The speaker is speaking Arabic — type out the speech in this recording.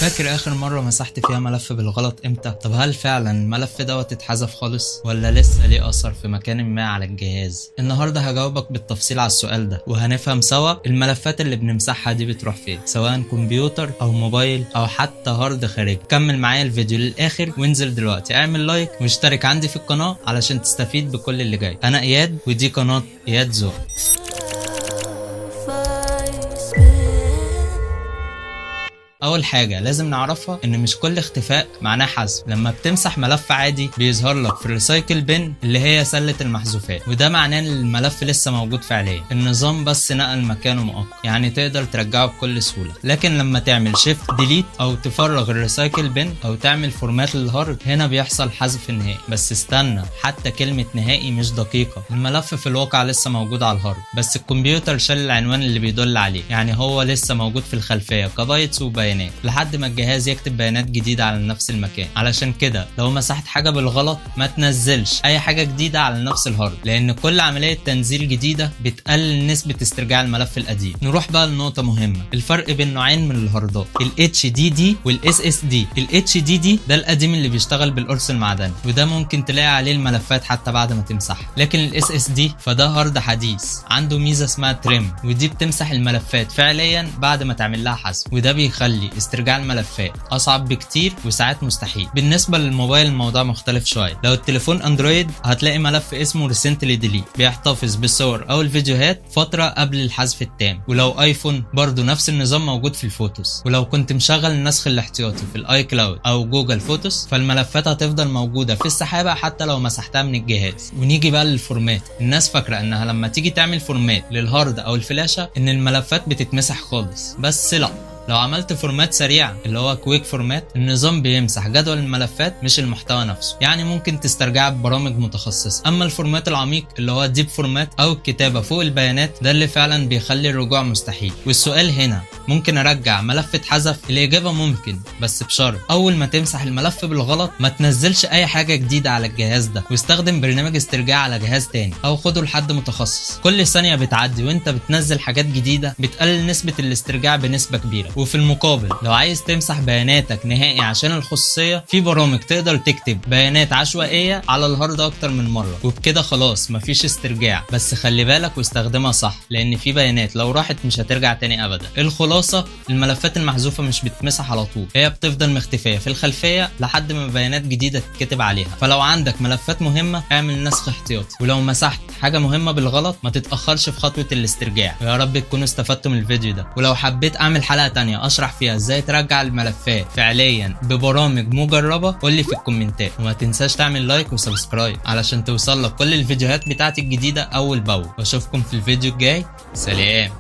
فاكر اخر مرة مسحت فيها ملف بالغلط امتى؟ طب هل فعلا الملف دوت اتحذف خالص ولا لسه ليه اثر في مكان ما على الجهاز؟ النهاردة هجاوبك بالتفصيل على السؤال ده وهنفهم سوا الملفات اللي بنمسحها دي بتروح فين، سواء كمبيوتر او موبايل او حتى هارد خارجي. كمل معايا الفيديو للاخر وانزل دلوقتي اعمل لايك واشترك عندي في القناة علشان تستفيد بكل اللي جاي. انا اياد ودي قناة اياد زو. اول حاجة لازم نعرفها ان مش كل اختفاء معناه حذف. لما بتمسح ملف عادي بيظهر لك في الريسايكل بن اللي هي سلة المحذوفات، وده معناه ان الملف لسه موجود فعليا، النظام بس نقل مكانه مؤقت، يعني تقدر ترجعه بكل سهولة. لكن لما تعمل شيفت ديليت او تفرغ الريسايكل بن او تعمل فورمات للهارد هنا بيحصل حذف نهائي. بس استنى، حتى كلمة نهائي مش دقيقة، الملف في الواقع لسه موجود على الهارد بس الكمبيوتر شال العنوان اللي بيدل عليه، يعني هو لسه موجود في الخلفية كبايتس وبيانات لحد ما الجهاز يكتب بيانات جديدة على نفس المكان. علشان كده لو مسحت حاجة بالغلط ما تنزلش اي حاجة جديدة على نفس الهارد، لان كل عملية تنزيل جديدة بتقلل نسبة استرجاع الملف القديم. نروح بقى لنقطة مهمة، الفرق بين نوعين من الهاردات، ال HDD وال SSD. ال HDD ده القديم اللي بيشتغل بالقرص المعدني، وده ممكن تلاقي عليه الملفات حتى بعد ما تمسحها. لكن ال SSD فده هارد حديث عنده ميزة اسمها تريم، ودي بتمسح الملفات فعليا بعد ما تعمل لها حذف، وده بيخلي استرجاع الملفات اصعب بكتير وساعات مستحيل. بالنسبه للموبايل الموضوع مختلف شويه، لو التليفون اندرويد هتلاقي ملف اسمه ريسنتلي ديليت بيحتفظ بالصور او الفيديوهات فتره قبل الحذف التام، ولو ايفون برضو نفس النظام موجود في الفوتوس. ولو كنت مشغل النسخ الاحتياطي في الاي كلاود او جوجل فوتوس فالملفات هتفضل موجوده في السحابه حتى لو مسحتها من الجهاز. ونيجي بقى للفورمات، الناس فاكره انها لما تيجي تعمل فورمات للهارد او الفلاشه ان الملفات بتتمسح خالص، بس لا، لو عملت فورمات سريع اللي هو كويك فورمات النظام بيمسح جدول الملفات مش المحتوى نفسه، يعني ممكن تسترجعها ببرامج متخصصه. اما الفورمات العميق اللي هو ديب فورمات او الكتابه فوق البيانات ده اللي فعلا بيخلي الرجوع مستحيل. والسؤال هنا، ممكن ارجع ملف اتحذف؟ الاجابه ممكن، بس بشرط اول ما تمسح الملف بالغلط ما تنزلش اي حاجه جديده على الجهاز ده، واستخدم برنامج استرجاع على جهاز تاني او خده لحد متخصص. كل ثانيه بتعدي وانت بتنزل حاجات جديده بتقلل نسبه الاسترجاع بنسبه كبيره. وفي المقابل لو عايز تمسح بياناتك نهائي عشان الخصوصيه في برامج تقدر تكتب بيانات عشوائيه على الهارد اكتر من مره، وبكده خلاص مفيش استرجاع. بس خلي بالك واستخدمها صح، لان في بيانات لو راحت مش هترجع تاني ابدا. الخلاصه، الملفات المحذوفه مش بتتمسح على طول، هي بتفضل مختفيه في الخلفيه لحد ما بيانات جديده تتكتب عليها. فلو عندك ملفات مهمه اعمل نسخ احتياطي، ولو مسحت حاجه مهمه بالغلط ما تتاخرش في خطوه الاسترجاع. ويا رب تكونوا استفدتوا من الفيديو ده، ولو حبيت اعمل حلقه تانية اشرح فيها ازاي ترجع الملفات فعليا ببرامج مجربه قول لي في الكومنتات. وما تنساش تعمل لايك وسبسكرايب علشان توصلك كل الفيديوهات بتاعتي الجديده اول باول. واشوفكم في الفيديو الجاي، سلام.